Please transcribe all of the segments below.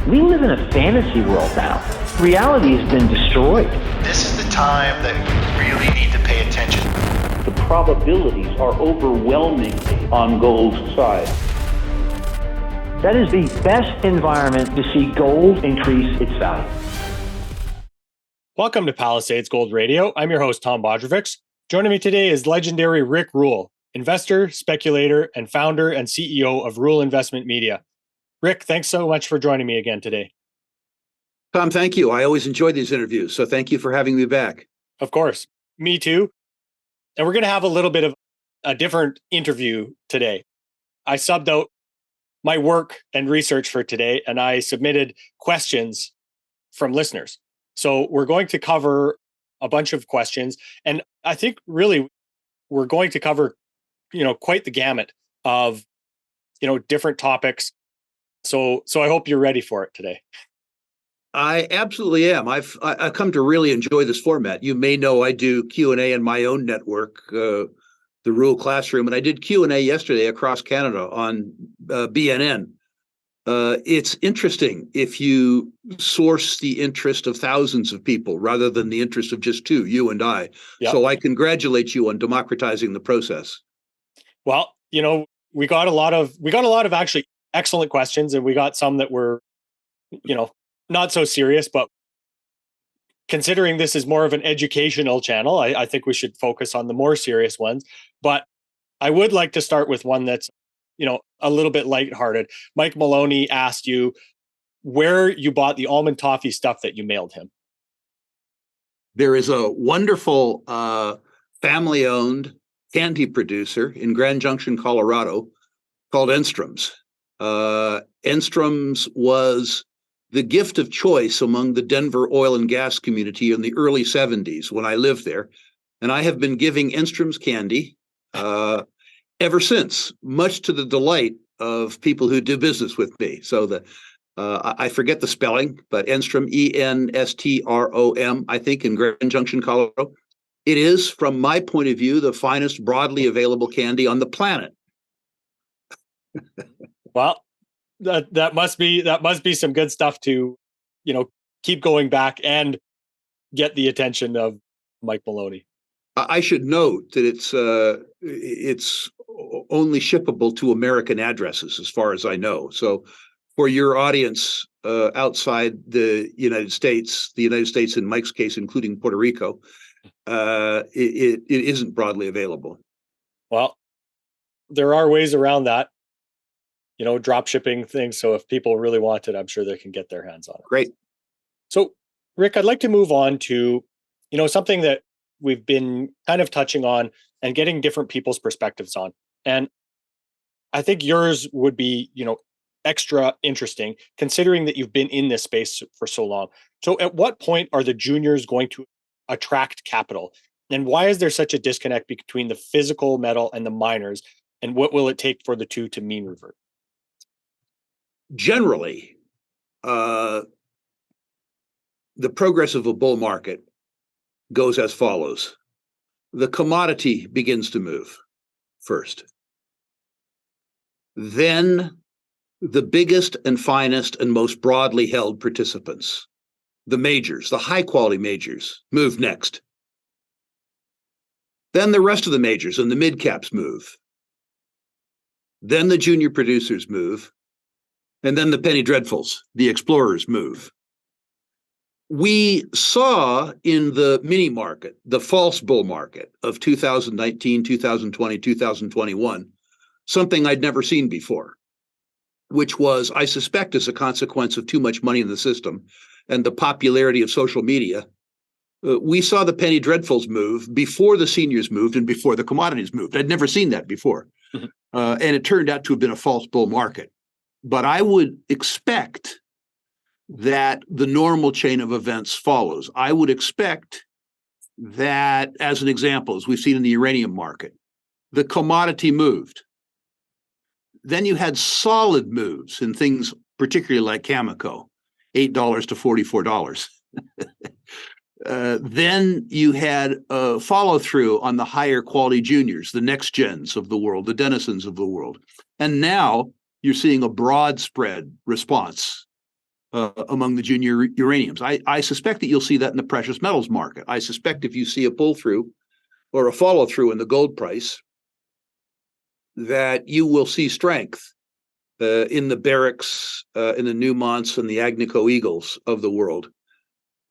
We live in a fantasy world now. Reality has been destroyed. This is the time that you really need to pay attention. The probabilities are overwhelmingly on gold's side. That is the best environment to see gold increase its value. Welcome to Palisade Radio. I'm your host, Tom Bodrovics. Joining me today is legendary Rick Rule, investor, speculator, and founder and CEO of Rule Investment Media. Rick, thanks so much for joining me again today. Tom, thank you. I always enjoy these interviews, so thank you for having me back. Of course. Me too. And we're going to have a little bit of a different interview today. I subbed out my work and research for today, and I submitted questions from listeners. So we're going to cover a bunch of questions, and I think really we're going to cover, quite the gamut of, different topics. So I hope you're ready for it today. I absolutely am. I've come to really enjoy this format. You may know I do Q&A in my own network, the Rule Classroom, and I did Q&A yesterday across Canada on BNN. It's interesting if you source the interest of thousands of people rather than the interest of just two, you and I. Yep. So I congratulate you on democratizing the process. Well, we got a lot of actually excellent questions, and we got some that were, not so serious, but considering this is more of an educational channel, I think we should focus on the more serious ones. But I would like to start with one that's, a little bit lighthearted. Mike Maloney asked you where you bought the almond toffee stuff that you mailed him. There is a wonderful family-owned candy producer in Grand Junction, Colorado, called Enstrom's. Enstrom's was the gift of choice among the Denver oil and gas community in the early 70s when I lived there. And I have been giving Enstrom's candy ever since, much to the delight of people who do business with me. So I forget the spelling, but Enstrom, E-N-S-T-R-O-M, I think, in Grand Junction, Colorado. It is, from my point of view, the finest broadly available candy on the planet. Well, that must be some good stuff to, keep going back and get the attention of Mike Maloney. I should note that it's only shippable to American addresses, as far as I know. So, for your audience outside the United States in Mike's case, including Puerto Rico, it isn't broadly available. Well, there are ways around that. Drop shipping things. So if people really want it, I'm sure they can get their hands on it. Great. So, Rick, I'd like to move on to, something that we've been kind of touching on and getting different people's perspectives on. And I think yours would be, extra interesting considering that you've been in this space for so long. So at what point are the juniors going to attract capital? And why is there such a disconnect between the physical metal and the miners? And what will it take for the two to mean revert? Generally, the progress of a bull market goes as follows. The commodity begins to move first. Then the biggest and finest and most broadly held participants, the majors, the high quality majors, move next. Then the rest of the majors and the mid caps move. Then the junior producers move. And then the penny dreadfuls, the explorers, move. We saw in the mini market, the false bull market of 2019, 2020, 2021, something I'd never seen before, which was, I suspect, as a consequence of too much money in the system and the popularity of social media. We saw the penny dreadfuls move before the seniors moved and before the commodities moved. I'd never seen that before. And it turned out to have been a false bull market. But I would expect that the normal chain of events follows. I would expect that, as an example, as we've seen in the uranium market, the commodity moved. Then you had solid moves in things, particularly like Cameco, $8 to $44. Then you had a follow through on the higher quality juniors, the next gens of the world, the denizens of the world. And now you're seeing a broad spread response among the junior uraniums. I suspect that you'll see that in the precious metals market. I suspect if you see a pull through or a follow through in the gold price, that you will see strength in the Barricks, in the Newmonts, and the Agnico Eagles of the world.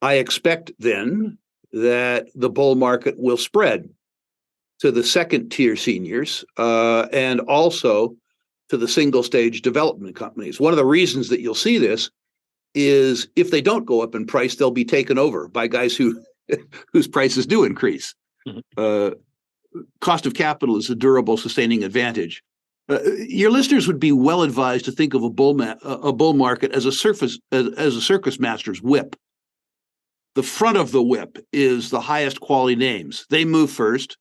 I expect then that the bull market will spread to the second tier seniors and also to the single stage development companies. One of the reasons that you'll see this is if they don't go up in price, they'll be taken over by guys whose prices do increase. Cost of capital is a durable, sustaining advantage. Your listeners would be well advised to think of a bull market as a circus master's whip. The front of the whip is the highest quality names. They move first,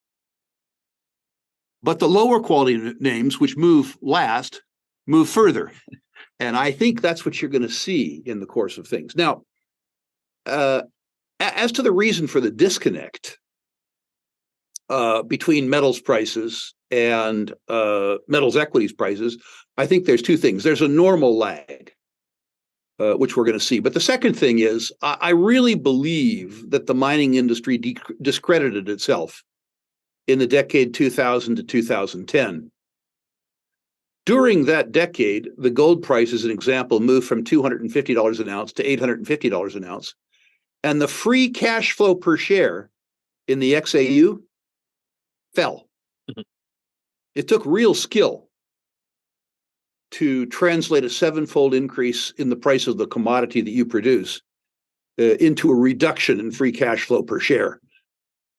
but the lower quality names, which move last, move further. And I think that's what you're going to see in the course of things. Now, as to the reason for the disconnect between metals prices and metals equities prices, I think there's two things. There's a normal lag, which we're going to see. But the second thing is, I really believe that the mining industry discredited itself in the decade 2000 to 2010. During that decade, the gold price, as an example, moved from $250 an ounce to $850 an ounce. And the free cash flow per share in the XAU fell. Mm-hmm. It took real skill to translate a sevenfold increase in the price of the commodity that you produce into a reduction in free cash flow per share.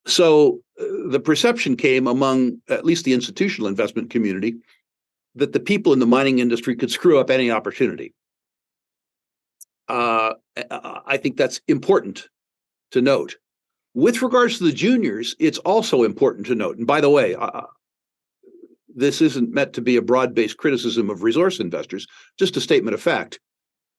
So the perception came among at least the institutional investment community that the people in the mining industry could screw up any opportunity. I think that's important to note. With regards to the juniors, it's also important to note, and by the way, this isn't meant to be a broad-based criticism of resource investors, just a statement of fact.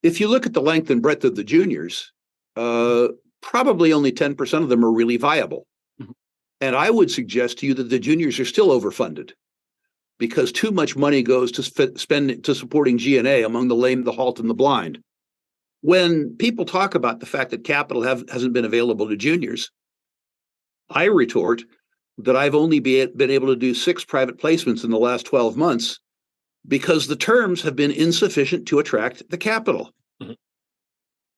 If you look at the length and breadth of the juniors, probably only 10% of them are really viable. Mm-hmm. And I would suggest to you that the juniors are still overfunded, because too much money goes to spend to supporting G&A among the lame, the halt, and the blind. When people talk about the fact that capital hasn't been available to juniors, I retort that I've only been able to do 6 private placements in the last 12 months because the terms have been insufficient to attract the capital.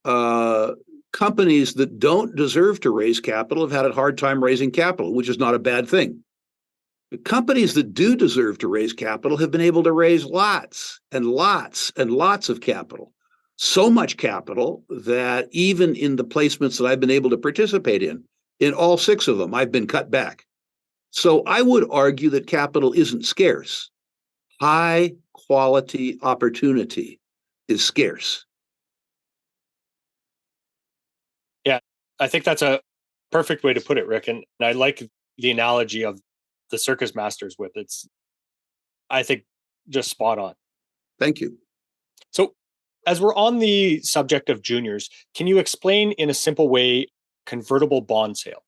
Mm-hmm. Companies that don't deserve to raise capital have had a hard time raising capital, which is not a bad thing. The companies that do deserve to raise capital have been able to raise lots and lots and lots of capital. So much capital that even in the placements that I've been able to participate in all 6 of them, I've been cut back. So I would argue that capital isn't scarce. High quality opportunity is scarce. Yeah, I think that's a perfect way to put it, Rick. And I like the analogy of the circus masters whip. It's, I think, just spot on. Thank you. So as we're on the subject of juniors, can you explain in a simple way convertible bond sale?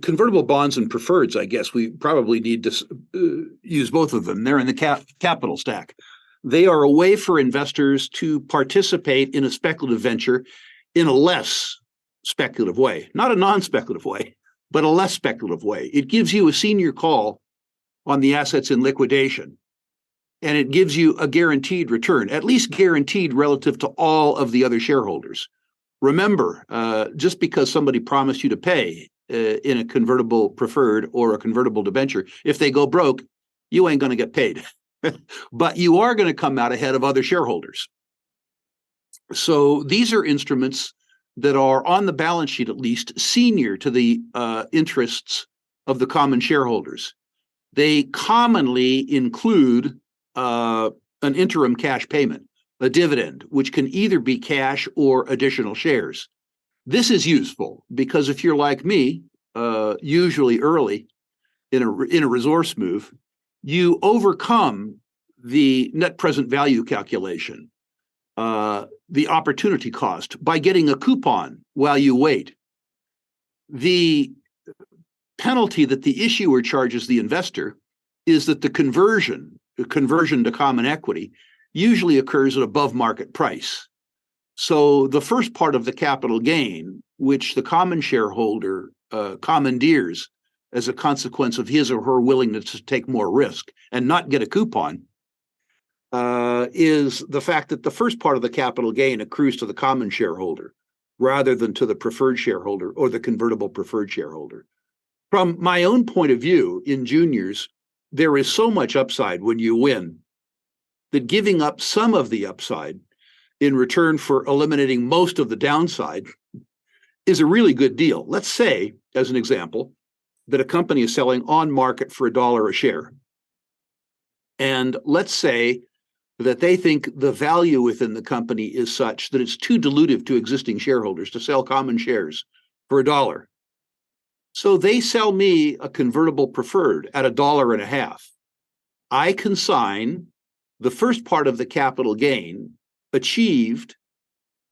Convertible bonds and preferreds, I guess we probably need to use both of them. They're in the capital stack. They are a way for investors to participate in a speculative venture in a less speculative way, not a non-speculative way, but a less speculative way. It gives you a senior call on the assets in liquidation, and it gives you a guaranteed return, at least guaranteed relative to all of the other shareholders. Remember, just because somebody promised you to pay in a convertible preferred or a convertible debenture, if they go broke, you ain't going to get paid. But you are going to come out ahead of other shareholders. So these are instruments that are on the balance sheet, at least, senior to the interests of the common shareholders. They commonly include an interim cash payment, a dividend, which can either be cash or additional shares. This is useful because if you're like me, usually early in a resource move, you overcome the net present value calculation, the opportunity cost, by getting a coupon while you wait. The penalty that the issuer charges the investor is that the conversion to common equity usually occurs at above market price. So the first part of the capital gain, which the common shareholder commandeers as a consequence of his or her willingness to take more risk and not get a coupon, is the fact that the first part of the capital gain accrues to the common shareholder rather than to the preferred shareholder or the convertible preferred shareholder. From my own point of view, in juniors, there is so much upside when you win that giving up some of the upside in return for eliminating most of the downside is a really good deal. Let's say, as an example, that a company is selling on market for $1 a share. And let's say that they think the value within the company is such that it's too dilutive to existing shareholders to sell common shares for $1. So they sell me a convertible preferred at $1.50. I consign the first part of the capital gain achieved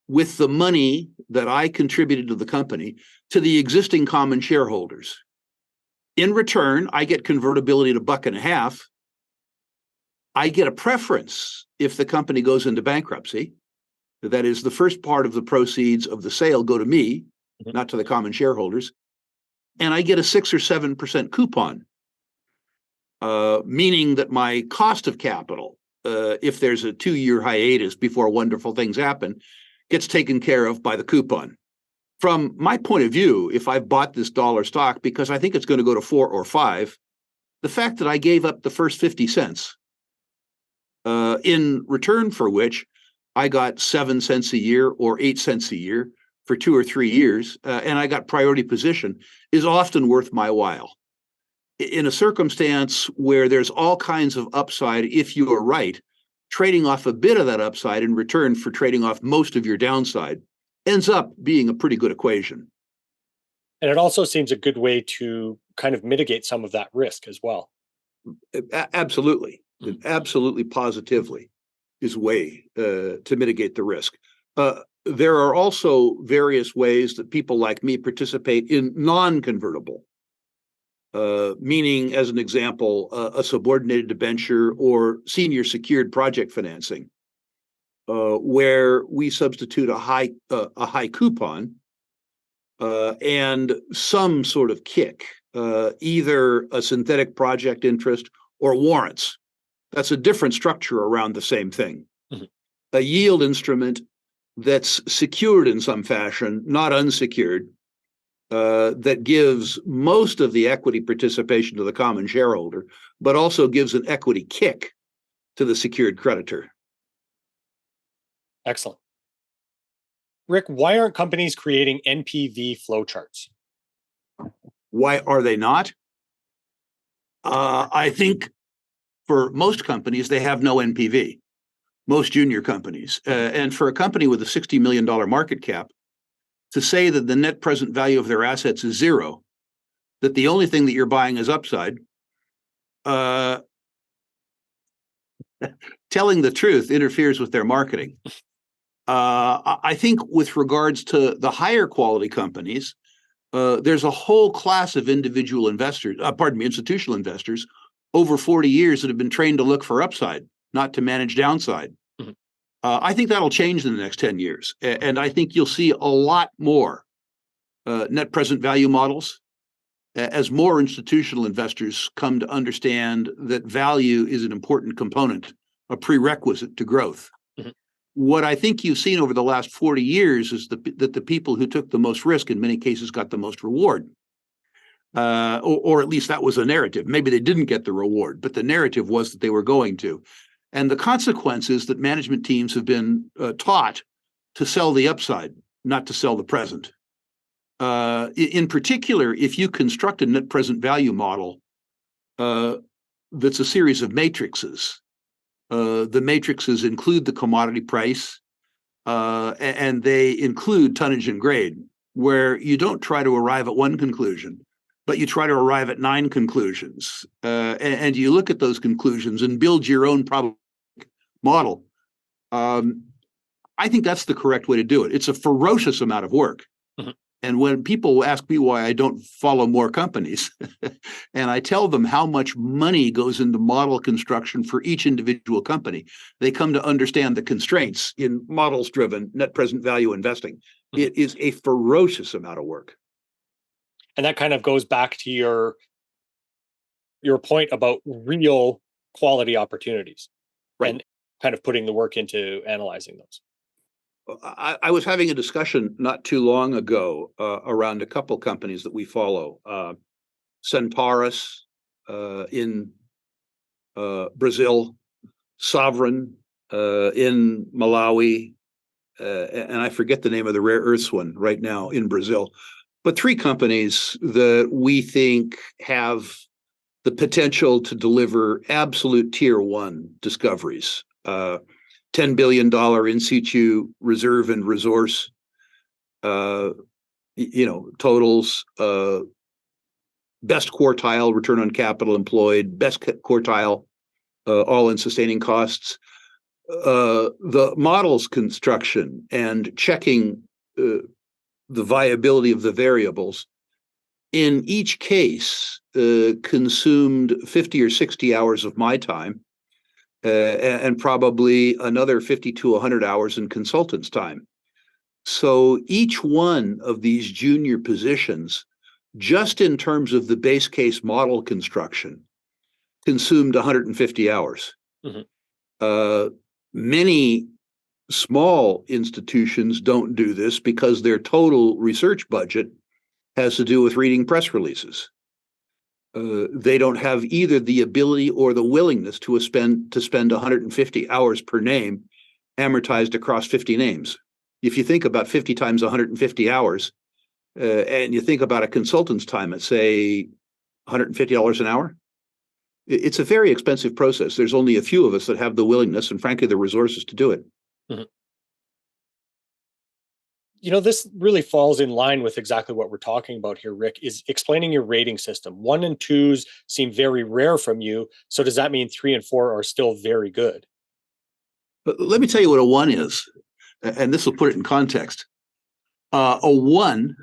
with the money that I contributed to the company to the existing common shareholders. In return, I get convertibility to $1.50. I get a preference if the company goes into bankruptcy. That is, the first part of the proceeds of the sale go to me, not to the common shareholders. And I get a 6 or 7% coupon, meaning that my cost of capital, if there's a 2-year hiatus before wonderful things happen, gets taken care of by the coupon. From my point of view, if I've bought this dollar stock because I think it's going to go to 4 or 5, the fact that I gave up the first 50 cents, in return for which I got 7 cents a year or 8 cents a year for 2 or 3 years, and I got priority position, is often worth my while. In a circumstance where there's all kinds of upside, if you are right, trading off a bit of that upside in return for trading off most of your downside ends up being a pretty good equation. And it also seems a good way to kind of mitigate some of that risk as well. Absolutely. Absolutely, positively is a way to mitigate the risk. There are also various ways that people like me participate in non-convertible, meaning, as an example, a subordinated debenture or senior secured project financing, where we substitute a high coupon and some sort of kick, either a synthetic project interest or warrants. That's a different structure around the same thing. Mm-hmm. A yield instrument that's secured in some fashion, not unsecured, that gives most of the equity participation to the common shareholder, but also gives an equity kick to the secured creditor. Excellent. Rick, why aren't companies creating NPV flowcharts? Why are they not? I think for most companies, they have no NPV, most junior companies. And for a company with a $60 million market cap, to say that the net present value of their assets is zero, that the only thing that you're buying is upside, telling the truth interferes with their marketing. I think with regards to the higher quality companies, there's a whole class of institutional investors over 40 years that have been trained to look for upside, not to manage downside. Mm-hmm. I think that'll change in the next 10 years. And I think you'll see a lot more net present value models as more institutional investors come to understand that value is an important component, a prerequisite to growth. Mm-hmm. What I think you've seen over the last 40 years is that the people who took the most risk in many cases got the most reward. Or at least that was a narrative. Maybe they didn't get the reward, but the narrative was that they were going to. And the consequence is that management teams have been taught to sell the upside, not to sell the present. In particular, if you construct a net present value model that's a series of matrices, the matrices include the commodity price, and they include tonnage and grade, where you don't try to arrive at one conclusion, but you try to arrive at 9 conclusions, and you look at those conclusions and build your own probabilistic model. I think that's the correct way to do it. It's a ferocious amount of work, mm-hmm. And when people ask me why I don't follow more companies, and I tell them how much money goes into model construction for each individual company, they come to understand the constraints in models-driven net present value investing. Mm-hmm. It is a ferocious amount of work. And that kind of goes back to your point about real quality opportunities, right, and kind of putting the work into analyzing those. I was having a discussion not too long ago around a couple companies that we follow. Centaurus in Brazil, Sovereign in Malawi, and I forget the name of the rare earths one right now in Brazil. But three companies that we think have the potential to deliver absolute tier one discoveries. $10 billion in situ reserve and resource, totals, best quartile return on capital employed, best quartile all-in sustaining costs. The models construction and checking the viability of the variables in each case consumed 50 or 60 hours of my time. And probably another 50 to 100 hours in consultants' time. So each one of these junior positions, just in terms of the base case model construction, consumed 150 hours. Mm-hmm. Many small institutions don't do this because their total research budget has to do with reading press releases. They don't have either the ability or the willingness to spend 150 hours per name amortized across 50 names. If you think about 50 times 150 hours, and you think about a consultant's time at, say, $150 an hour, it's a very expensive process. There's only a few of us that have the willingness and, frankly, the resources to do it. Mm-hmm. This really falls in line with exactly what we're talking about here, Rick, is explaining your rating system. 1 and 2s seem very rare from you. So does that mean 3 and 4 are still very good? But let me tell you what a 1 is, and this will put it in context. A 1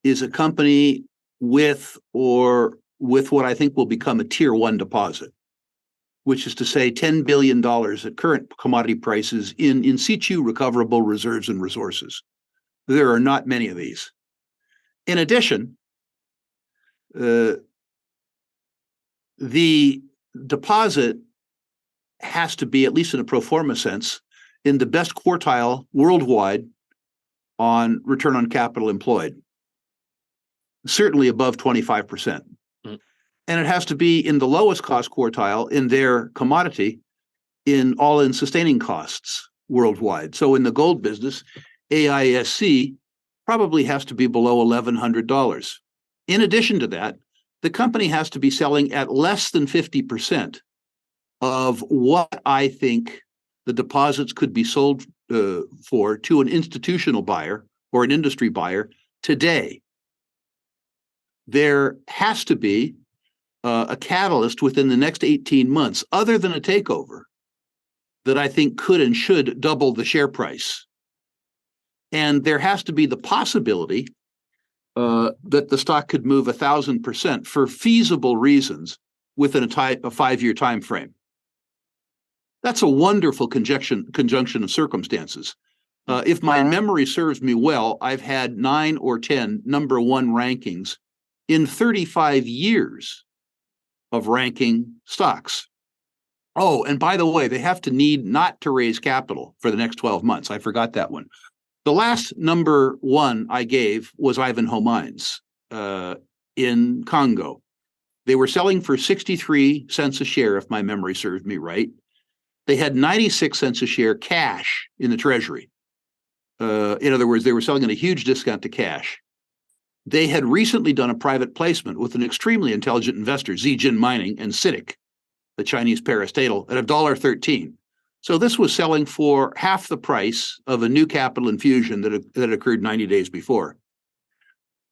is a company with what I think will become a tier 1 deposit, which is to say $10 billion at current commodity prices in situ recoverable reserves and resources. There are not many of these. In addition, the deposit has to be, at least in a pro forma sense, in the best quartile worldwide on return on capital employed, certainly above 25%. Mm-hmm. And it has to be in the lowest cost quartile in their commodity in all-in sustaining costs worldwide. So in the gold business, AISC probably has to be below $1,100. In addition to that, the company has to be selling at less than 50% of what I think the deposits could be sold for to an institutional buyer or an industry buyer today. There has to be a catalyst within the next 18 months, other than a takeover, that I think could and should double the share price. And there has to be the possibility that the stock could move 1,000% for feasible reasons within a 5-year time frame. That's a wonderful conjunction of circumstances. If my memory serves me well, I've had 9 or 10 number 1 rankings in 35 years of ranking stocks. Oh, and by the way, they have to need not to raise capital for the next 12 months. I forgot that one. The last number 1 I gave was Ivanhoe Mines in Congo. They were selling for 63 cents a share, if my memory serves me right. They had 96 cents a share cash in the treasury. In other words, they were selling at a huge discount to cash. They had recently done a private placement with an extremely intelligent investor, Zijin Mining, and CITIC, the Chinese parastatal, at $1.13. So this was selling for half the price of a new capital infusion that occurred 90 days before.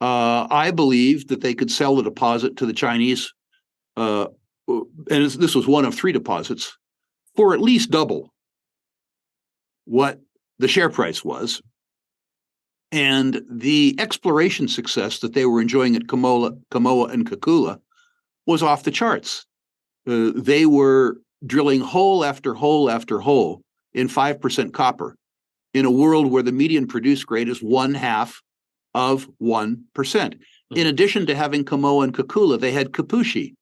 I believe that they could sell the deposit to the Chinese, and this was one of 3 deposits, for at least double what the share price was. And the exploration success that they were enjoying at Kamoa and Kakula was off the charts. They were drilling hole after hole after hole in 5% copper in a world where the median produced grade is 1/2 of 1%. In addition to having Kamoa and Kakula, they had Kapushi,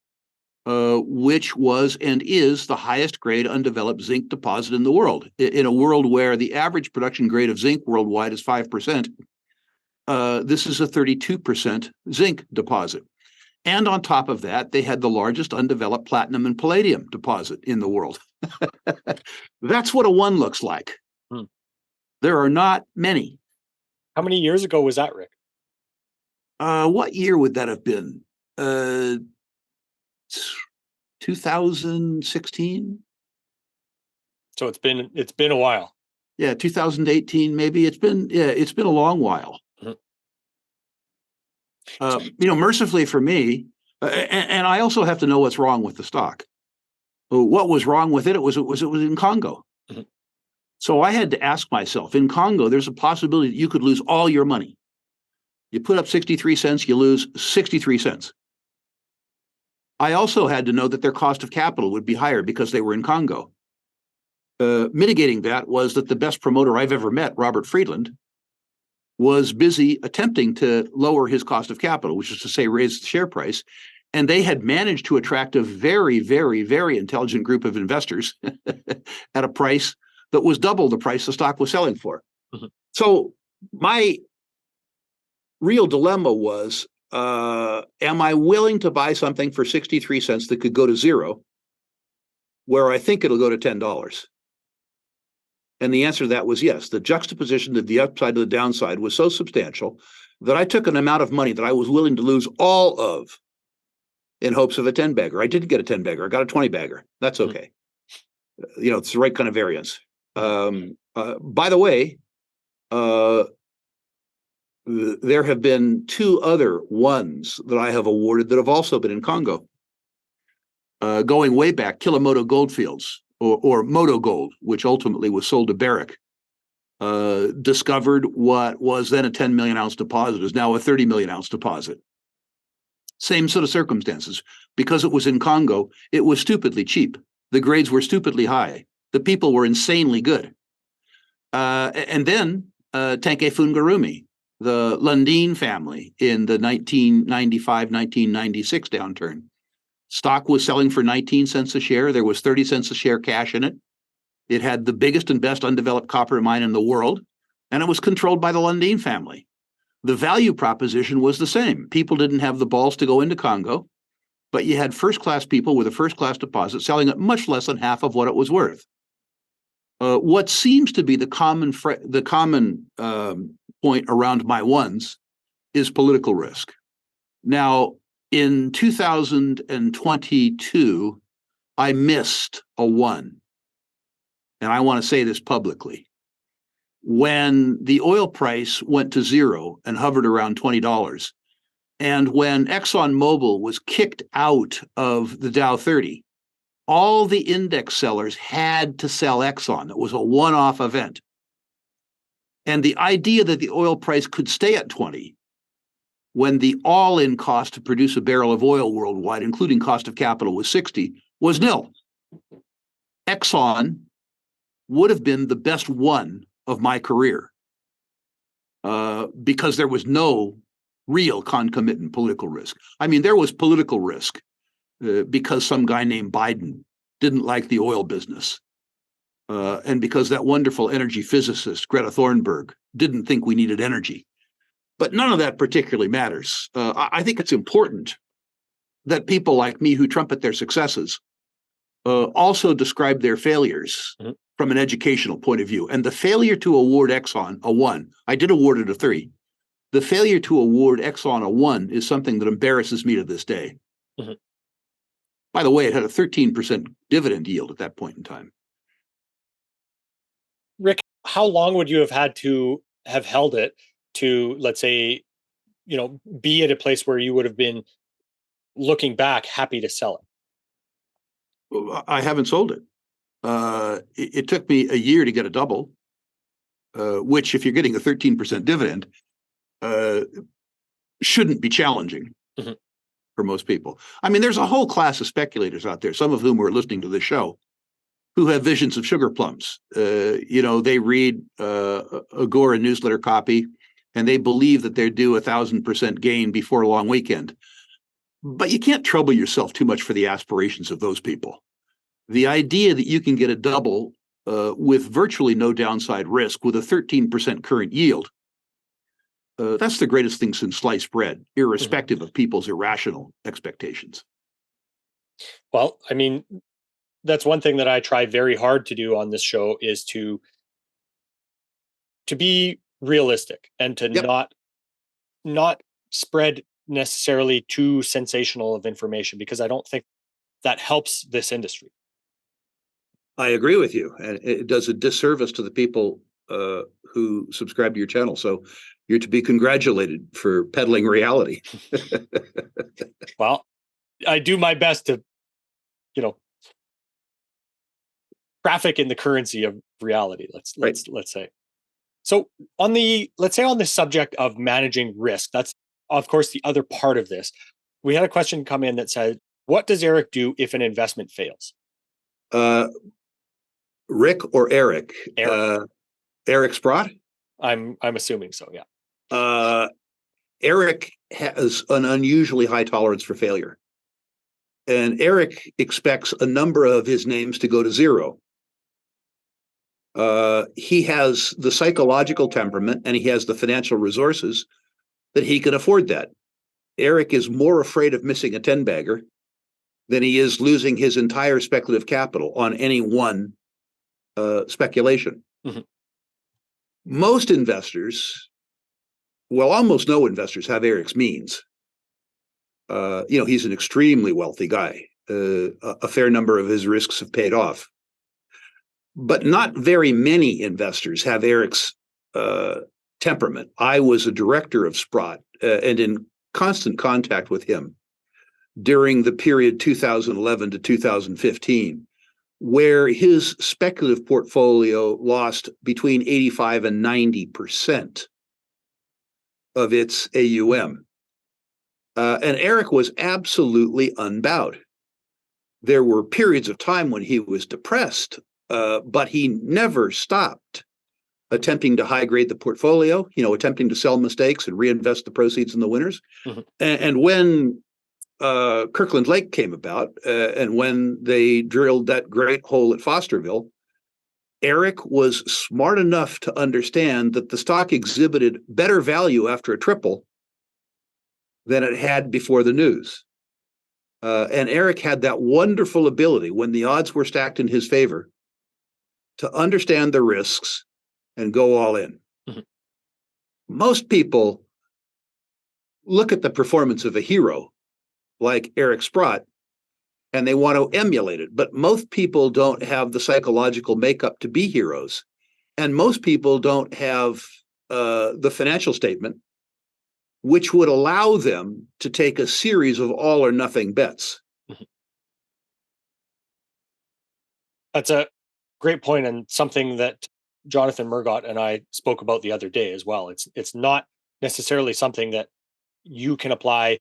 which was and is the highest grade undeveloped zinc deposit in the world. In a world where the average production grade of zinc worldwide is 5%, this is a 32% zinc deposit. And on top of that, they had the largest undeveloped platinum and palladium deposit in the world. That's what a 1 looks like. There are not many. How many years ago was that, Rick? What year would that have been? 2016. So it's been a while. Yeah, 2018 maybe. It's been a long while. Mercifully for me, and I also have to know what's wrong with the stock. What was wrong with it? It was in Congo. So I had to ask myself, in Congo, there's a possibility that you could lose all your money. You put up 63 cents, you lose 63 cents. I also had to know that their cost of capital would be higher because they were in Congo. Mitigating that was that the best promoter I've ever met, Robert Friedland, was busy attempting to lower his cost of capital, which is to say raise the share price. And they had managed to attract a very, very, very intelligent group of investors at a price that was double the price the stock was selling for. So my real dilemma was, am I willing to buy something for 63 cents that could go to zero, where I think it'll go to $10? And the answer to that was yes. The juxtaposition of the upside to the downside was so substantial that I took an amount of money that I was willing to lose all of in hopes of a 10-bagger. I didn't get a 10-bagger. I got a 20-bagger. That's okay. It's the right kind of variance. By the way, there have been 2 other ones that I have awarded that have also been in Congo. Going way back, Kilomoto Goldfields, or Moto Gold, which ultimately was sold to Barrick, discovered what was then a 10 million ounce deposit is now a 30 million ounce deposit. Same sort of circumstances. Because it was in Congo, it was stupidly cheap. The grades were stupidly high. The people were insanely good. And then Tenke Fungarumi, the Lundin family in the 1995-1996 downturn. Stock was selling for 19 cents a share. There was 30 cents a share cash in it. It had the biggest and best undeveloped copper mine in the world, and it was controlled by the Lundin family. The value proposition was the same. People didn't have the balls to go into Congo, but you had first-class people with a first-class deposit selling at much less than half of what it was worth. What seems to be the common point around my ones is political risk. Now, in 2022, I missed a 1. And I want to say this publicly. When the oil price went to zero and hovered around $20, and when ExxonMobil was kicked out of the Dow 30, all the index sellers had to sell Exxon. It was a one-off event. And the idea that the oil price could stay at 20 when the all-in cost to produce a barrel of oil worldwide, including cost of capital, was 60, was nil. Exxon would have been the best one of my career because there was no real concomitant political risk. I mean, there was political risk because some guy named Biden didn't like the oil business. And because that wonderful energy physicist, Greta Thunberg, didn't think we needed energy. But none of that particularly matters. I think it's important that people like me who trumpet their successes also describe their failures from an educational point of view. And the failure to award Exxon a 1, I did award it a 3. The failure to award Exxon a 1 is something that embarrasses me to this day. By the way, it had a 13% dividend yield at that point in time. Rick, how long would you have had to have held it to, let's say, be at a place where you would have been, looking back, happy to sell it? I haven't sold it. It took me a year to get a double. which if you're getting a 13% dividend, shouldn't be challenging for most people. I mean, there's a whole class of speculators out there, some of whom are listening to this show, who have visions of sugar plums. They read Agora newsletter copy, and they believe that they're due 1,000% gain before a long weekend. But you can't trouble yourself too much for the aspirations of those people. The idea that you can get a double with virtually no downside risk with a 13% current yield, that's the greatest thing since sliced bread, irrespective of people's irrational expectations. Well, I mean, that's one thing that I try very hard to do on this show is to be realistic and to not spread necessarily too sensational of information, because I don't think that helps this industry. I agree with you, and it does a disservice to the people who subscribe to your channel. So you're to be congratulated for peddling reality. Well, I do my best to, traffic in the currency of reality. Let's say. So on the subject of managing risk, that's of course the other part of this. We had a question come in that said, "What does Eric do if an investment fails?" Rick or Eric? Eric Sprott? I'm assuming so, yeah. Eric has an unusually high tolerance for failure. And Eric expects a number of his names to go to zero. He has the psychological temperament and he has the financial resources that he can afford that. Eric is more afraid of missing a 10-bagger than he is losing his entire speculative capital on any one speculation. Most investors, almost no investors have Eric's means. He's an extremely wealthy guy. A fair number of his risks have paid off. But not very many investors have Eric's temperament. I was a director of Sprott and in constant contact with him during the period 2011 to 2015, where his speculative portfolio lost between 85 and 90% of its AUM. And Eric was absolutely unbowed. There were periods of time when he was depressed, but he never stopped attempting to high grade the portfolio, attempting to sell mistakes and reinvest the proceeds in the winners. And when Kirkland Lake came about, and when they drilled that great hole at Fosterville, Eric was smart enough to understand that the stock exhibited better value after a triple than it had before the news. And Eric had that wonderful ability, when the odds were stacked in his favor, to understand the risks and go all in. Most people look at the performance of a hero like Eric Sprott, and they want to emulate it. But most people don't have the psychological makeup to be heroes. And most people don't have the financial statement, which would allow them to take a series of all or nothing bets. That's a great point, and something that Jonathan Murgott and I spoke about the other day as well. It's not necessarily something that you can apply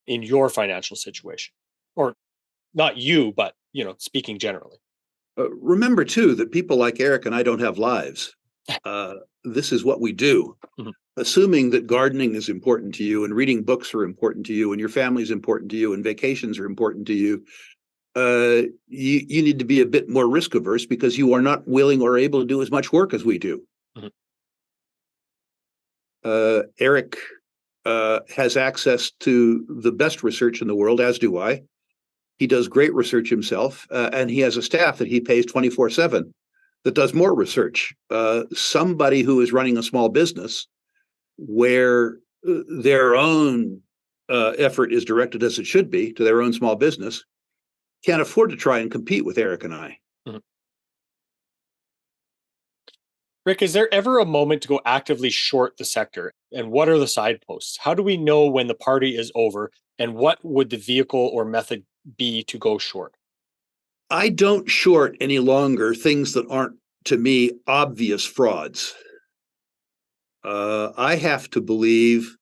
in your financial situation, or not you, but speaking generally. Remember too that people like Eric and I don't have lives. This is what we do. Assuming that gardening is important to you, and reading books are important to you, and your family is important to you, and vacations are important to you, you need to be a bit more risk averse because you are not willing or able to do as much work as we do. Eric has access to the best research in the world, as do I. He does great research himself, and he has a staff that he pays 24/7 that does more research. Somebody who is running a small business where their own effort is directed as it should be to their own small business can't afford to try and compete with Eric and I. Rick, is there ever a moment to go actively short the sector? And what are the sideposts? How do we know when the party is over? And what would the vehicle or method be to go short? I don't short any longer things that aren't, to me, obvious frauds. I have to believe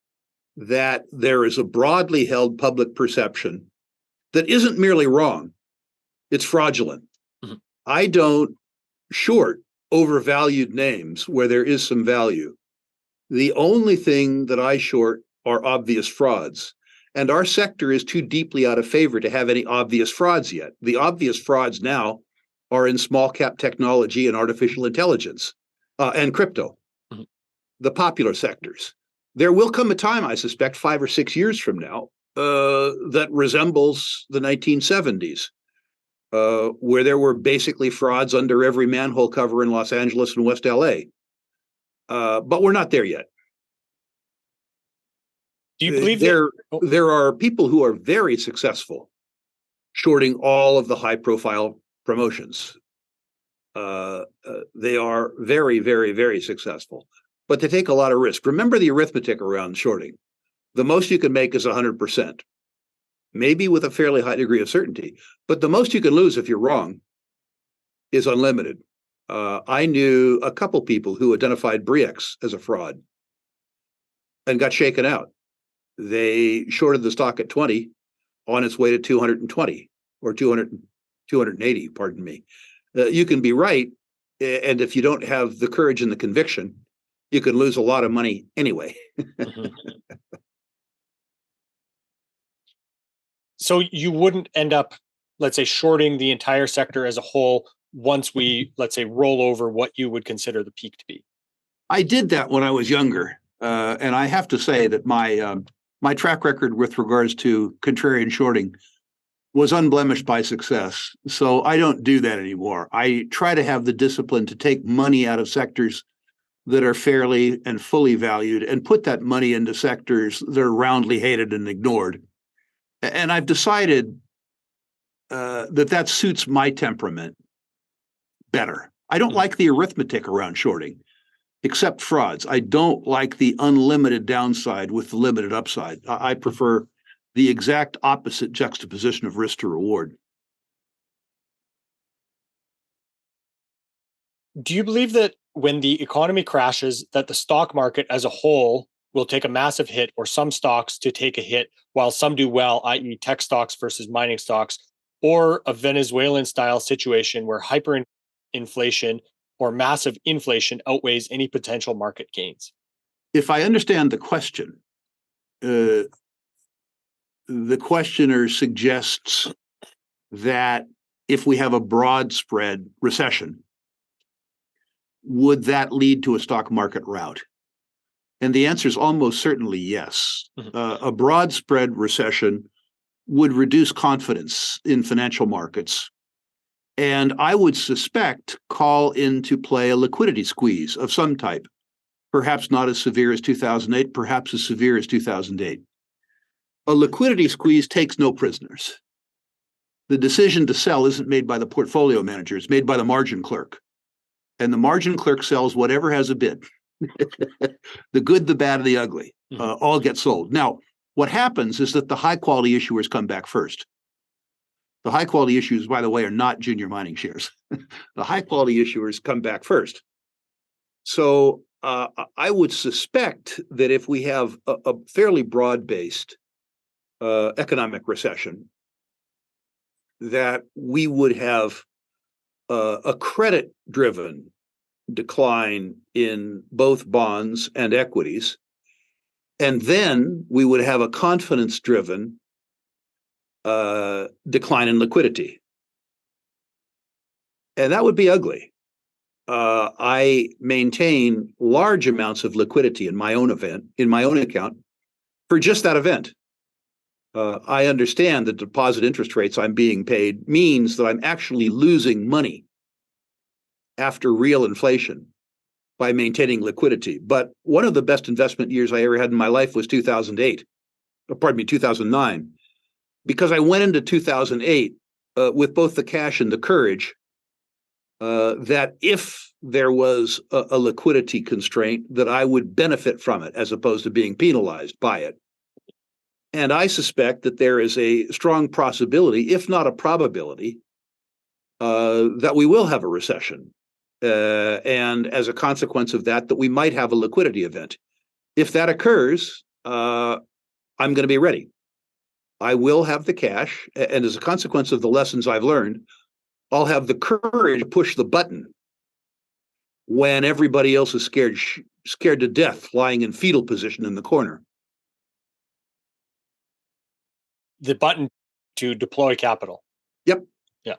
that there is a broadly held public perception that isn't merely wrong, it's fraudulent. Mhm. I don't short overvalued names where there is some value. The only thing that I short are obvious frauds. And our sector is too deeply out of favor to have any obvious frauds yet. The obvious frauds now are in small cap technology and artificial intelligence and crypto, Mhm. the popular sectors. There will come a time, I suspect, 5 or 6 years from now, that resembles the 1970s, where there were basically frauds under every manhole cover in Los Angeles and West LA. But we're not there yet. Do you believe that? There are people who are very successful shorting all of the high profile promotions. They are very, very, very successful, but they take a lot of risk. Remember the arithmetic around shorting. The most you can make is 100%, maybe with a fairly high degree of certainty, but the most you can lose if you're wrong is unlimited. I knew a couple people who identified Bre-X as a fraud and got shaken out. They shorted the stock at 20 on its way to 220 or 280, pardon me. You can be right. And if you don't have the courage and the conviction, you can lose a lot of money anyway. Mhm. So you wouldn't end up, let's say, shorting the entire sector as a whole once we, let's say, roll over what you would consider the peak to be. I did that when I was younger. And I have to say that my track record with regards to contrarian shorting was unblemished by success. So I don't do that anymore. I try to have the discipline to take money out of sectors that are fairly and fully valued and put that money into sectors that are roundly hated and ignored. And I've decided that suits my temperament better. I don't like the arithmetic around shorting, except frauds. I don't like the unlimited downside with the limited upside. I prefer the exact opposite juxtaposition of risk to reward. Do you believe that when the economy crashes, that the stock market as a whole will take a massive hit, or some stocks to take a hit while some do well, i.e. tech stocks versus mining stocks, or a Venezuelan style situation where hyperinflation or massive inflation outweighs any potential market gains? If I understand the question, the questioner suggests that if we have a broad spread recession, would that lead to a stock market rout? And the answer is almost certainly yes. A broad spread recession would reduce confidence in financial markets, and I would suspect call into play a liquidity squeeze of some type, perhaps not as severe as 2008, perhaps as severe as 2008. A liquidity squeeze takes no prisoners. The decision to sell isn't made by the portfolio manager, it's made by the margin clerk. And the margin clerk sells whatever has a bid. The good, the bad, and the ugly all get sold. Now, what happens is that the high quality issuers come back first. The high quality issuers, by the way, are not junior mining shares. The high quality issuers come back first. So I would suspect that if we have a fairly broad-based economic recession, that we would have a credit-driven decline in both bonds and equities, and then we would have a confidence-driven decline in liquidity. And that would be ugly. I maintain large amounts of liquidity in my own account for just that event. I understand that deposit interest rates I'm being paid means that I'm actually losing money after real inflation by maintaining liquidity. But one of the best investment years I ever had in my life was 2009, because I went into 2008 with both the cash and the courage that if there was a liquidity constraint, that I would benefit from it as opposed to being penalized by it. And I suspect that there is a strong possibility, if not a probability, that we will have a recession. and as a consequence of that, we might have a liquidity event. If that occurs, I'm going to be ready. I will have the cash, and as a consequence of the lessons I've learned, I'll have the courage to push the button when everybody else is scared to death, lying in fetal position in the corner. The button to deploy capital. Yep. Yeah.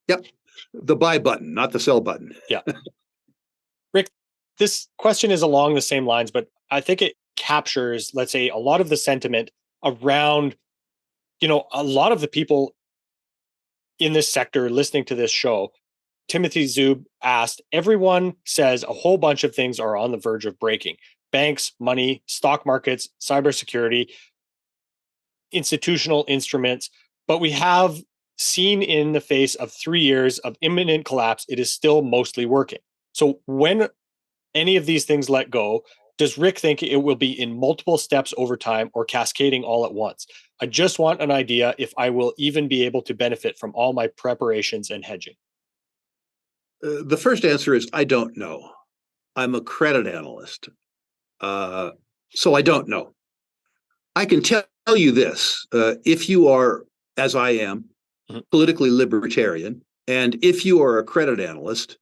Yep. The buy button, not the sell button. Yeah. Rick, this question is along the same lines, but I think it captures, let's say, a lot of the sentiment around, a lot of the people in this sector listening to this show. Timothy Zub asked, everyone says a whole bunch of things are on the verge of breaking. Banks, money, stock markets, cybersecurity, institutional instruments, but we have seen in the face of 3 years of imminent collapse, it is still mostly working. So when any of these things let go, does Rick think it will be in multiple steps over time or cascading all at once? I just want an idea if I will even be able to benefit from all my preparations and hedging. The first answer is I don't know. I'm a credit analyst, so I don't know. I can tell you this, if you are, as I am, politically libertarian, and if you are a credit analyst,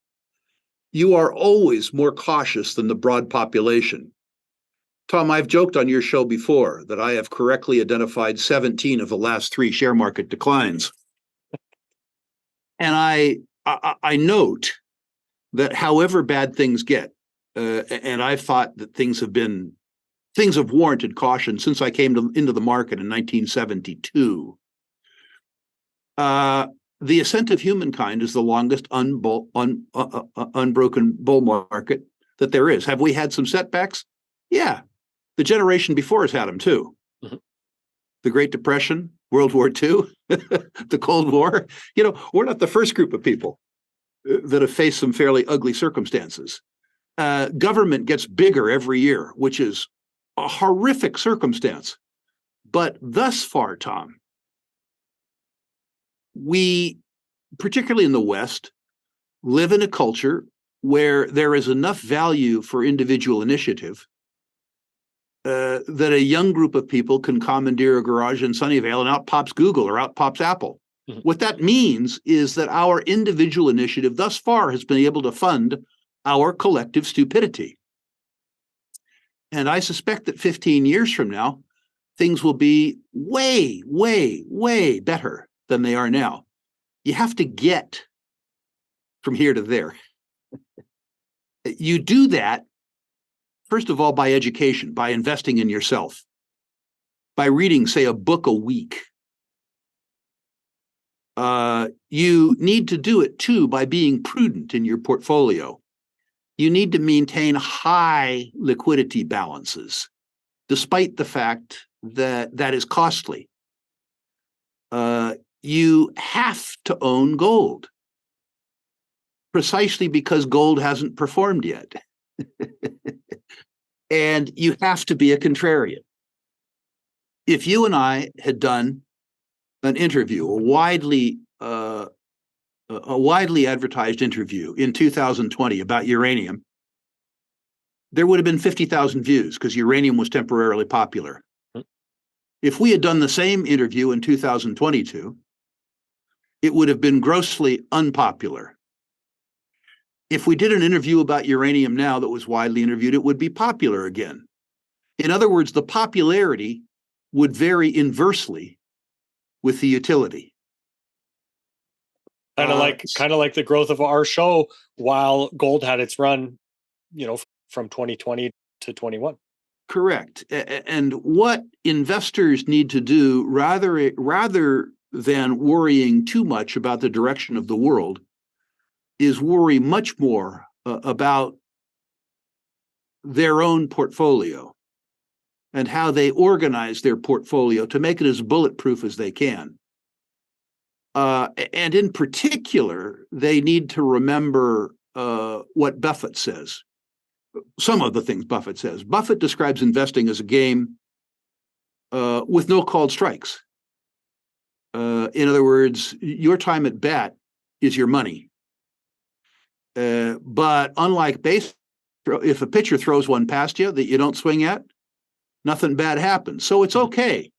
you are always more cautious than the broad population. Tom, I've joked on your show before that I have correctly identified 17 of the last 3 share market declines. And I note that however bad things get, and I've thought that things have warranted caution since I came into the market in 1972. The Ascent of Humankind is the longest unbroken bull market that there is. Have we had some setbacks? Yeah. The generation before has had them too. Mm-hmm. The Great Depression, World War II, the Cold War. We're not the first group of people that have faced some fairly ugly circumstances. Government gets bigger every year, which is a horrific circumstance. But thus far, Tom, we, particularly in the West, live in a culture where there is enough value for individual initiative that a young group of people can commandeer a garage in Sunnyvale and out pops Google or out pops Apple. Mm-hmm. What that means is that our individual initiative thus far has been able to fund our collective stupidity. And I suspect that 15 years from now, things will be way, way, way better than they are now. You have to get from here to there. You do that, first of all, by education, by investing in yourself, by reading, say, a book a week. You need to do it, too, by being prudent in your portfolio. You need to maintain high liquidity balances, despite the fact that that is costly. You have to own gold, precisely because gold hasn't performed yet. And you have to be a contrarian. If you and I had done an interview, a widely advertised interview in 2020 about uranium, there would have been 50,000 views because uranium was temporarily popular. If we had done the same interview in 2022, it would have been grossly unpopular. If we did an interview about uranium now that was widely interviewed, it would be popular again. In other words, the popularity would vary inversely with the utility. Kind of like the growth of our show while gold had its run, from 2020 to 21. Correct. And what investors need to do, rather than worrying too much about the direction of the world, is worry much more about their own portfolio and how they organize their portfolio to make it as bulletproof as they can. And in particular, they need to remember what Buffett says. Some of the things Buffett says. Buffett describes investing as a game with no called strikes. In other words, your time at bat is your money. But unlike base, if a pitcher throws one past you that you don't swing at, nothing bad happens. So it's okay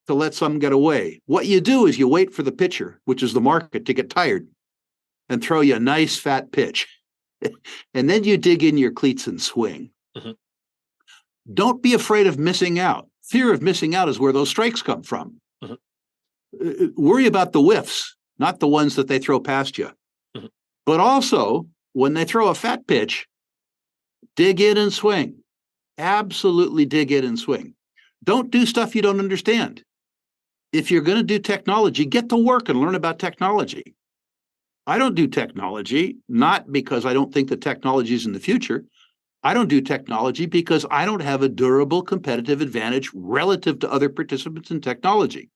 to let some get away. What you do is you wait for the pitcher, which is the market, to get tired and throw you a nice fat pitch. And then you dig in your cleats and swing. Mm-hmm. Don't be afraid of missing out. Fear of missing out is where those strikes come from. Mm-hmm. Worry about the whiffs, not the ones that they throw past you. Mm-hmm. But also, when they throw a fat pitch, dig in and swing. Absolutely dig in and swing. Don't do stuff you don't understand. If you're going to do technology, get to work and learn about technology. I don't do technology, not because I don't think that technology is in the future. I don't do technology because I don't have a durable competitive advantage relative to other participants in technology.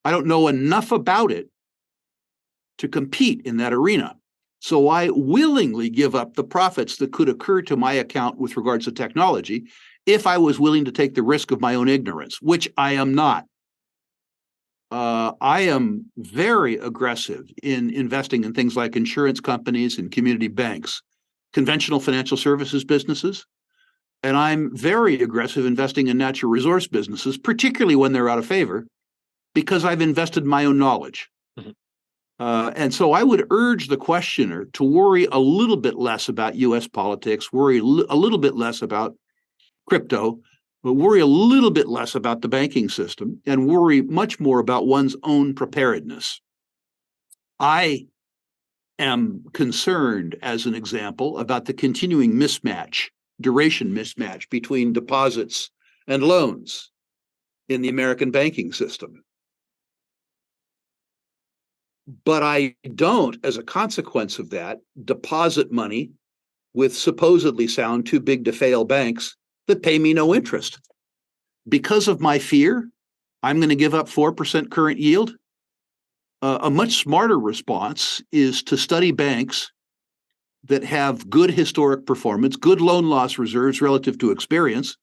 I don't know enough about it to compete in that arena. So I willingly give up the profits that could occur to my account with regards to technology if I was willing to take the risk of my own ignorance, which I am not. I am very aggressive in investing in things like insurance companies and community banks, conventional financial services businesses, and I'm very aggressive investing in natural resource businesses, particularly when they're out of favor, because I've invested my own knowledge. Mm-hmm. And so I would urge the questioner to worry a little bit less about U.S. politics, worry a little bit less about crypto, but worry a little bit less about the banking system and worry much more about one's own preparedness. I am concerned, as an example, about the continuing duration mismatch between deposits and loans in the American banking system. But I don't, as a consequence of that, deposit money with supposedly sound, too big to fail banks that pay me no interest. Because of my fear, I'm going to give up 4% current yield. A much smarter response is to study banks that have good historic performance, good loan loss reserves relative to experience,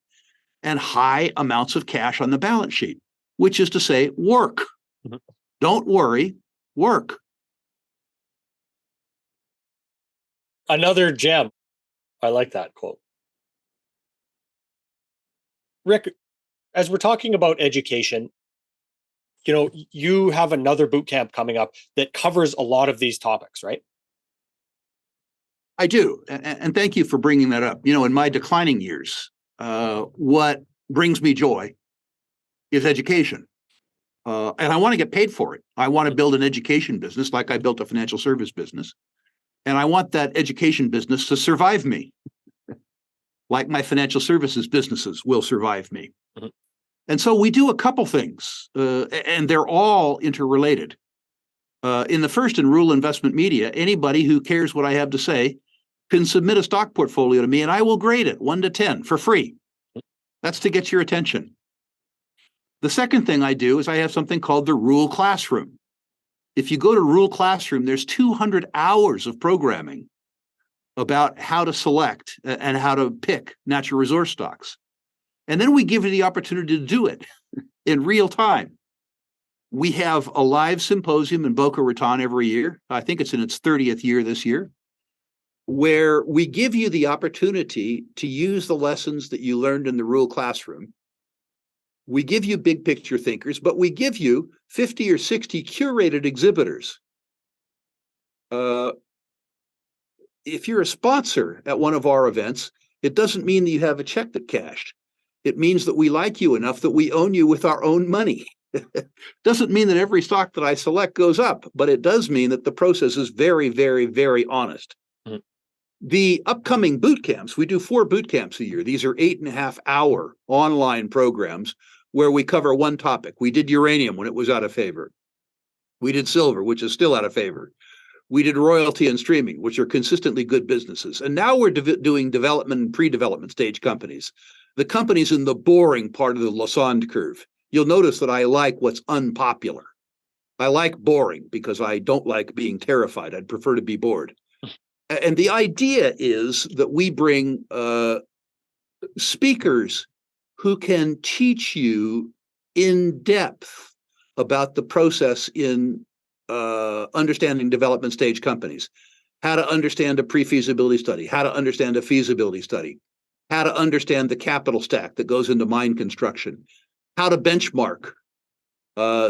and high amounts of cash on the balance sheet, which is to say, work. Mm-hmm. Don't worry, work. Another gem. I like that quote. Rick, as we're talking about education, you have another boot camp coming up that covers a lot of these topics, right? I do. And thank you for bringing that up. In my declining years, what brings me joy is education. And I want to get paid for it. I want to build an education business like I built a financial service business. And I want that education business to survive me, like my financial services businesses will survive me. Mm-hmm. And so we do a couple things, and they're all interrelated. In the first, in rural investment media, anybody who cares what I have to say can submit a stock portfolio to me, and I will grade it 1 to 10 for free. That's to get your attention. The second thing I do is I have something called the Rural Classroom. If you go to Rural Classroom, there's 200 hours of programming about how to select and how to pick natural resource stocks. And then we give you the opportunity to do it in real time. We have a live symposium in Boca Raton every year. I think it's in its 30th year this year, where we give you the opportunity to use the lessons that you learned in the Rural Classroom. We give you big picture thinkers, but we give you 50 or 60 curated exhibitors. If you're a sponsor at one of our events, it doesn't mean that you have a check that cashed. It means that we like you enough that we own you with our own money. Doesn't mean that every stock that I select goes up, but it does mean that the process is very, very, very honest. Mm-hmm. The upcoming boot camps, we do 4 boot camps a year. These are 8.5-hour online programs where we cover one topic. We did uranium when it was out of favor. We did silver, which is still out of favor. We did royalty and streaming, which are consistently good businesses. And now we're doing development and pre-development stage companies, the companies in the boring part of the Lassonde curve. You'll notice that I like what's unpopular. I like boring because I don't like being terrified. I'd prefer to be bored. And the idea is that we bring speakers who can teach you in depth about the process in understanding development stage companies. how to understand a pre-feasibility study, how to understand a feasibility study, how to understand the capital stack that goes into mine construction, how to benchmark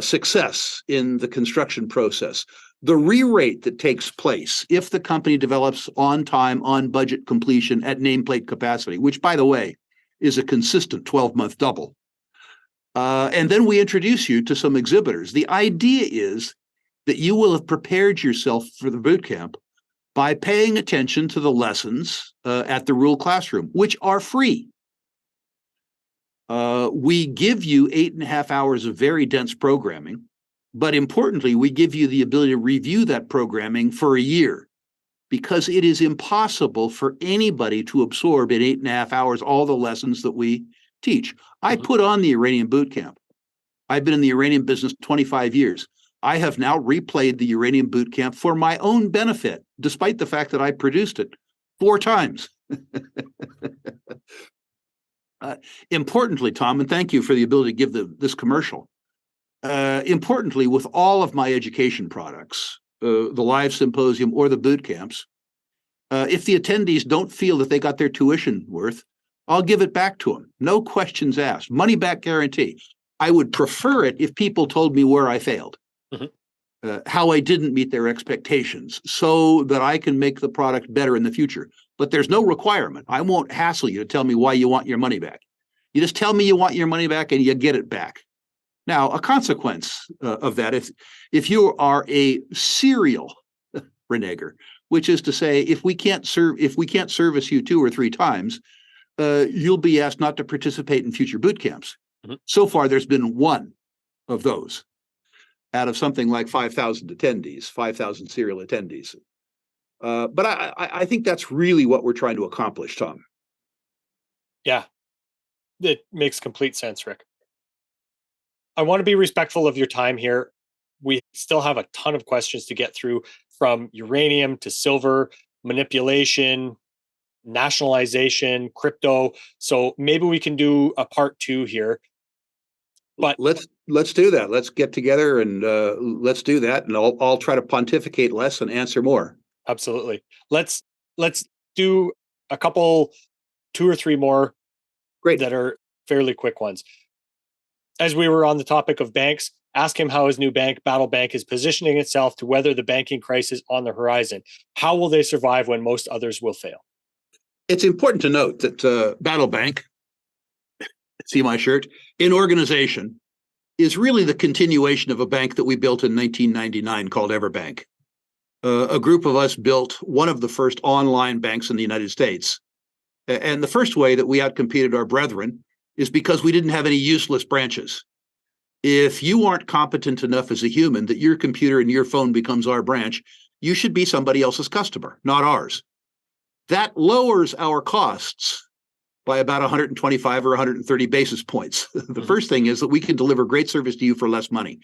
success in the construction process, the re-rate that takes place if the company develops on time, on budget completion at nameplate capacity, which, by the way, is a consistent 12-month double. And then we introduce you to some exhibitors. The idea is that you will have prepared yourself for the bootcamp by paying attention to the lessons at the Rule Classroom, which are free. We give you 8.5 hours of very dense programming, but importantly, we give you the ability to review that programming for a year, because it is impossible for anybody to absorb in 8.5 hours all the lessons that we teach. I put on the uranium bootcamp. I've been in the uranium business 25 years. I have now replayed the uranium bootcamp for my own benefit, despite the fact that I produced it 4 times. Importantly, Tom, and thank you for the ability to give this commercial. Importantly, with all of my education products, the live symposium or the boot camps, if the attendees don't feel that they got their tuition worth, I'll give it back to them. No questions asked. Money back guarantee. I would prefer it if people told me where I failed, how I didn't meet their expectations, so that I can make the product better in the future. But there's no requirement. I won't hassle you to tell me why you want your money back. You just tell me you want your money back and you get it back. Now, a consequence of that, if you are a serial reneger, which is to say, if we can't service you 2 or 3 times, you'll be asked not to participate in future boot camps. So far, there's been 1 of those out of something like 5,000 attendees, 5,000 serial attendees. But I think that's really what we're trying to accomplish, Tom. Yeah, it makes complete sense, Rick. I want to be respectful of your time here. We still have a ton of questions to get through, from uranium to silver, manipulation, nationalization, crypto. So maybe we can do a part 2 here. But let's do that. Let's get together and let's do that. And I'll try to pontificate less and answer more. Absolutely. Let's do a couple, 2 or 3 more. Great. That are fairly quick ones. As we were on the topic of banks, ask him how his new bank, Battle Bank, is positioning itself to weather the banking crisis on the horizon. How will they survive when most others will fail? It's important to note that Battle Bank, see my shirt, in organization, is really the continuation of a bank that we built in 1999 called EverBank. A group of us built one of the first online banks in the United States. And the first way that we outcompeted our brethren is because we didn't have any useless branches. If you aren't competent enough as a human that your computer and your phone becomes our branch, you should be somebody else's customer, not ours. That lowers our costs by about 125 or 130 basis points. The first thing is that we can deliver great service to you for less money.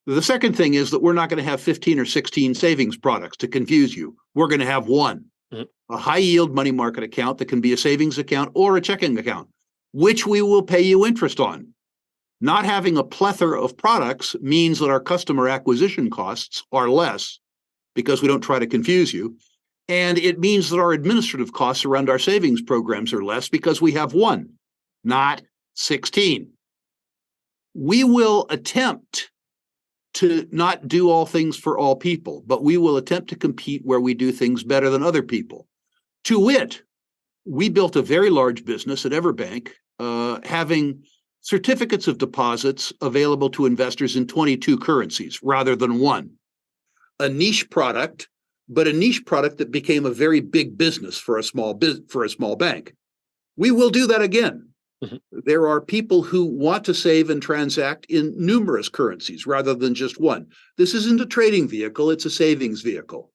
The second thing is that we're not going to have 15 or 16 savings products to confuse you. We're going to have one, a high yield money market account that can be a savings account or a checking account, which we will pay you interest on. Not having a plethora of products means that our customer acquisition costs are less because we don't try to confuse you. And it means that our administrative costs around our savings programs are less because we have one, not 16. We will attempt to not do all things for all people, but we will attempt to compete where we do things better than other people. To wit, we built a very large business at EverBank, having certificates of deposits available to investors in 22 currencies rather than one. A niche product, but a niche product that became a very big business for a small bank. We will do that again. There are people who want to save and transact in numerous currencies rather than just one. This isn't a trading vehicle, it's a savings vehicle.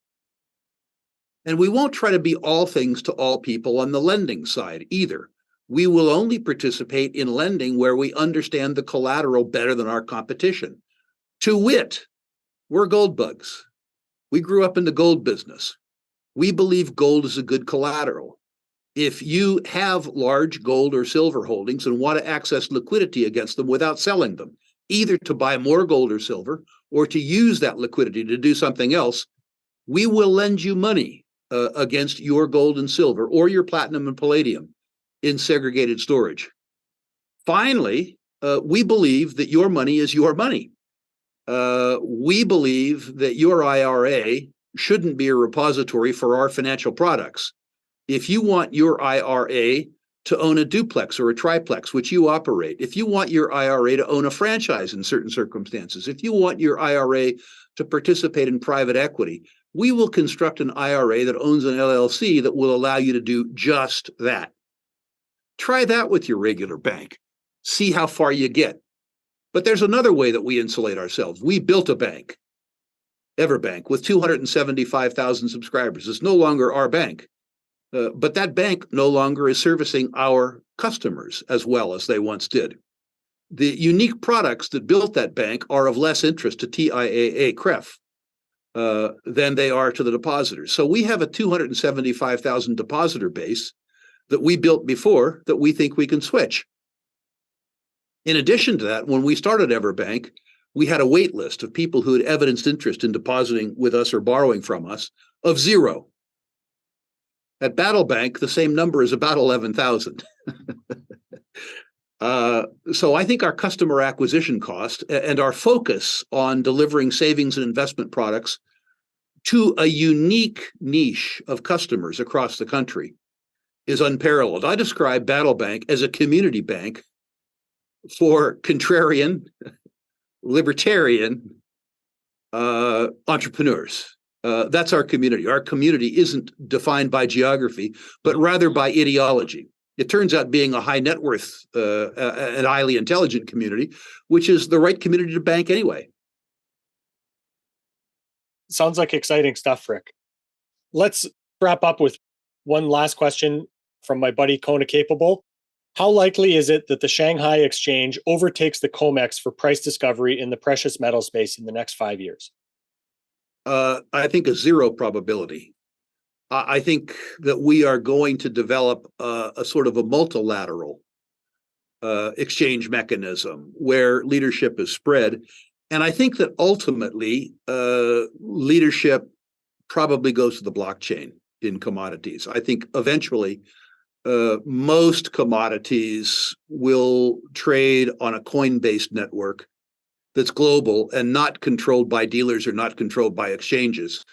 And we won't try to be all things to all people on the lending side either. We will only participate in lending where we understand the collateral better than our competition. To wit, we're gold bugs. We grew up in the gold business. We believe gold is a good collateral. If you have large gold or silver holdings and want to access liquidity against them without selling them, either to buy more gold or silver or to use that liquidity to do something else, We will lend you money against your gold and silver or your platinum and palladium in segregated storage. Finally, we believe that your money is your money. We believe that your IRA shouldn't be a repository for our financial products. If you want your IRA to own a duplex or a triplex, which you operate, if you want your IRA to own a franchise in certain circumstances, if you want your IRA to participate in private equity, we will construct an IRA that owns an LLC that will allow you to do just that. Try that with your regular bank. See how far you get. But there's another way that we insulate ourselves. We built a bank, Everbank, with 275,000 subscribers. It's no longer our bank. But that bank no longer is servicing our customers as well as they once did. The unique products that built that bank are of less interest to TIAA-CREF than they are to the depositors. So we have a 275,000 depositor base that we built before that we think we can switch. In addition to that, when we started Everbank, we had a wait list of people who had evidenced interest in depositing with us or borrowing from us of 0. At Battle Bank, the same number is about 11,000. So I think our customer acquisition cost and our focus on delivering savings and investment products to a unique niche of customers across the country is unparalleled. I describe Battle Bank as a community bank for contrarian, libertarian entrepreneurs. That's our community. Our community isn't defined by geography, but rather by ideology. It turns out being a high net worth and highly intelligent community, which is the right community to bank anyway. Sounds like exciting stuff, Rick. Let's wrap up with one last question from my buddy Kona Capable. How likely is it that the Shanghai exchange overtakes the Comex for price discovery in the precious metal space in the next 5 years? I think a 0 probability. I think that we are going to develop a sort of a multilateral exchange mechanism where leadership is spread. And I think that ultimately leadership probably goes to the blockchain in commodities. I think eventually most commodities will trade on a coin-based network that's global and not controlled by dealers or not controlled by exchanges,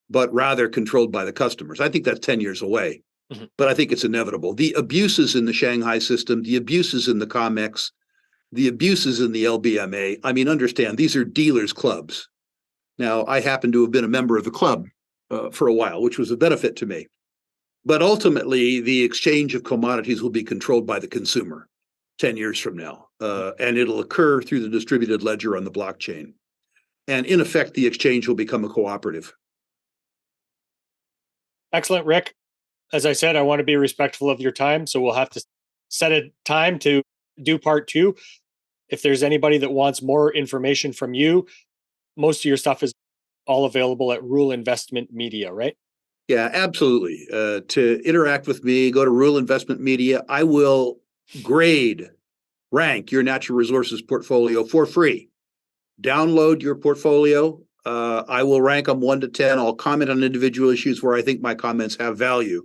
but rather controlled by the customers. I think that's 10 years away, but I think it's inevitable. The abuses in the Shanghai system, the abuses in the Comex, the abuses in the LBMA, I mean, understand, these are dealers' clubs. Now, I happen to have been a member of the club for a while, which was a benefit to me. But ultimately, the exchange of commodities will be controlled by the consumer 10 years from now, and it'll occur through the distributed ledger on the blockchain. And in effect, the exchange will become a cooperative. Excellent, Rick. As I said, I want to be respectful of your time, so we'll have to set a time to do part 2. If there's anybody that wants more information from you, most of your stuff is all available at Rule Investment Media, right? Yeah, absolutely. To interact with me, go to Rule Investment Media. I will rank your natural resources portfolio for free. Download your portfolio. I will rank them 1 to 10. I'll comment on individual issues where I think my comments have value.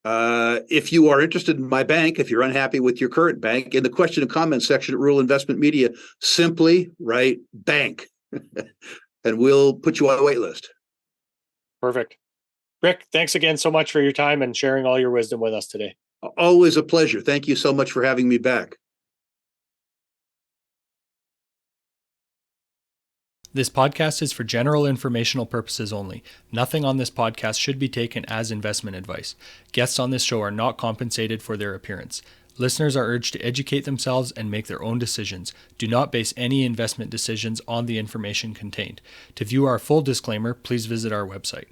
If you are interested in my bank, if you're unhappy with your current bank, in the question and comment section at Rule Investment Media, simply write bank, and we'll put you on a wait list. Perfect. Rick, thanks again so much for your time and sharing all your wisdom with us today. Always a pleasure. Thank you so much for having me back. This podcast is for general informational purposes only. Nothing on this podcast should be taken as investment advice. Guests on this show are not compensated for their appearance. Listeners are urged to educate themselves and make their own decisions. Do not base any investment decisions on the information contained. To view our full disclaimer, please visit our website.